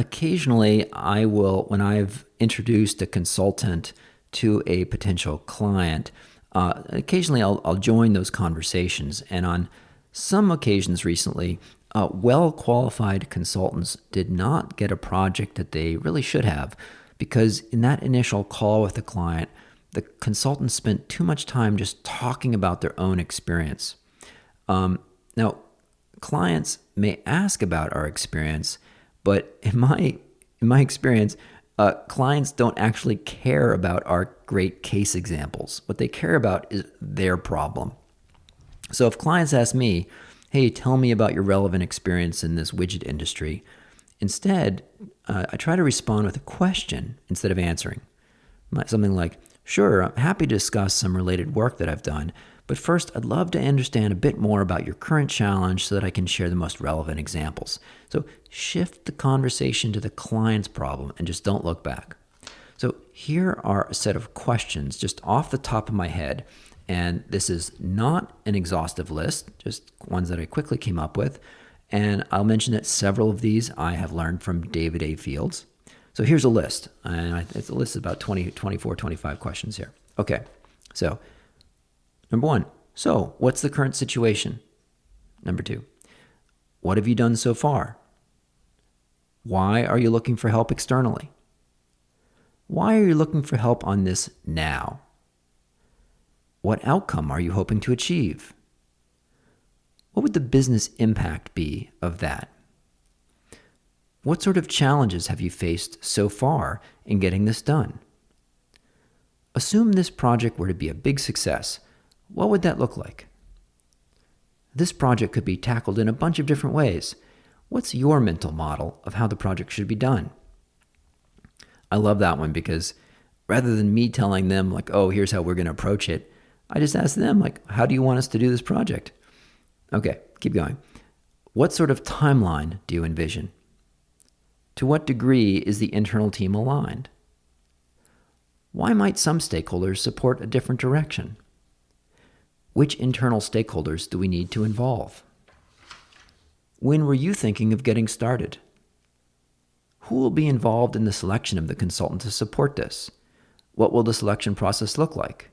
Occasionally, I will, when I've introduced a consultant to a potential client, occasionally I'll join those conversations. And on some occasions recently, well qualified consultants did not get a project that they really should have because in that initial call with the client, the consultant spent too much time just talking about their own experience. Now, clients may ask about our experience, but in my experience, clients don't actually care about our great case examples. What they care about is their problem. So if clients ask me, "Hey, tell me about your relevant experience in this widget industry," instead, I try to respond with a question instead of answering. Something like, "Sure, I'm happy to discuss some related work that I've done, but first, I'd love to understand a bit more about your current challenge so that I can share the most relevant examples." So shift the conversation to the client's problem and just don't look back. So here are a set of questions just off the top of my head. And this is not an exhaustive list, just ones that I quickly came up with. And I'll mention that several of these I have learned from David A. Fields. So here's a list. And it's a list of about 20, 24, 25 questions here. Okay, so number one, so what's the current situation? Number two, what have you done so far? Why are you looking for help externally? Why are you looking for help on this now? What outcome are you hoping to achieve? What would the business impact be of that? What sort of challenges have you faced so far in getting this done? Assume this project were to be a big success. What would that look like? This project could be tackled in a bunch of different ways. What's your mental model of how the project should be done? I love that one because rather than me telling them like, "Oh, here's how we're going to approach it," I just ask them like, "How do you want us to do this project?" Okay, keep going. What sort of timeline do you envision? To what degree is the internal team aligned? Why might some stakeholders support a different direction? Which internal stakeholders do we need to involve? When were you thinking of getting started? Who will be involved in the selection of the consultant to support this? What will the selection process look like?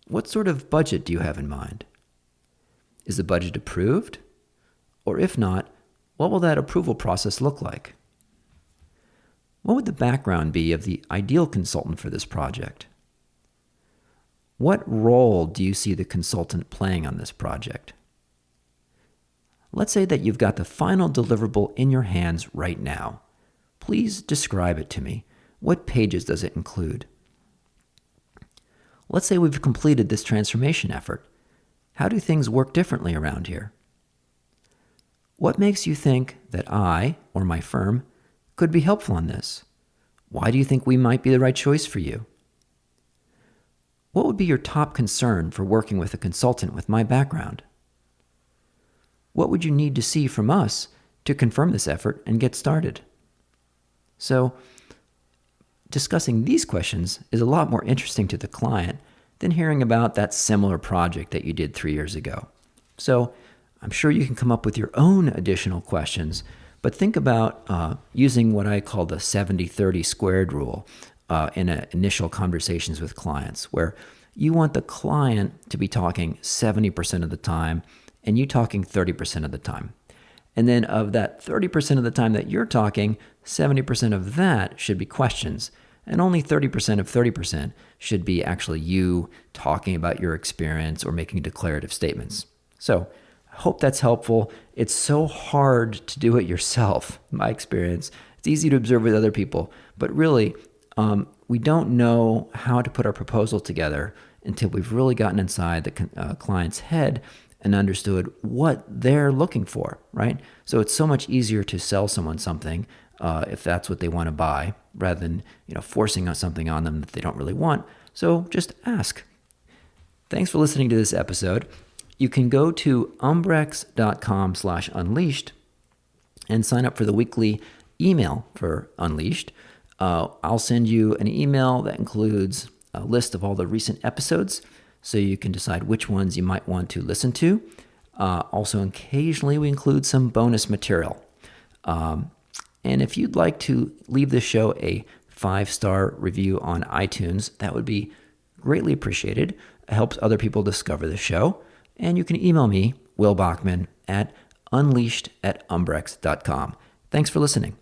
What sort of budget do you have in mind? Is the budget approved? Or if not, what will that approval process look like? What would the background be of the ideal consultant for this project? What role do you see the consultant playing on this project? Let's say that you've got the final deliverable in your hands right now. Please describe it to me. What pages does it include? Let's say we've completed this transformation effort. How do things work differently around here? What makes you think that I, or my firm, could be helpful on this? Why do you think we might be the right choice for you? What would be your top concern for working with a consultant with my background? What would you need to see from us to confirm this effort and get started? So, discussing these questions is a lot more interesting to the client than hearing about that similar project that you did 3 years ago. So, I'm sure you can come up with your own additional questions, but think about using what I call the 70-30 squared rule in initial conversations with clients, where you want the client to be talking 70% of the time and you talking 30% of the time. And then of that 30% of the time that you're talking, 70% of that should be questions. And only 30% of 30% should be actually you talking about your experience or making declarative statements. So I hope that's helpful. It's so hard to do it yourself, in my experience. It's easy to observe with other people, but really, we don't know how to put our proposal together until we've really gotten inside the client's head and understood what they're looking for, right? So it's so much easier to sell someone something if that's what they want to buy, rather than forcing something on them that they don't really want. So just ask. Thanks for listening to this episode. You can go to umbrex.com/unleashed and sign up for the weekly email for Unleashed. I'll send you an email that includes a list of all the recent episodes, so you can decide which ones you might want to listen to. Also, occasionally we include some bonus material. And if you'd like to leave the show a 5-star review on iTunes, that would be greatly appreciated. It helps other people discover the show. And you can email me, Will Bachman, at unleashed@umbrex.com. Thanks for listening.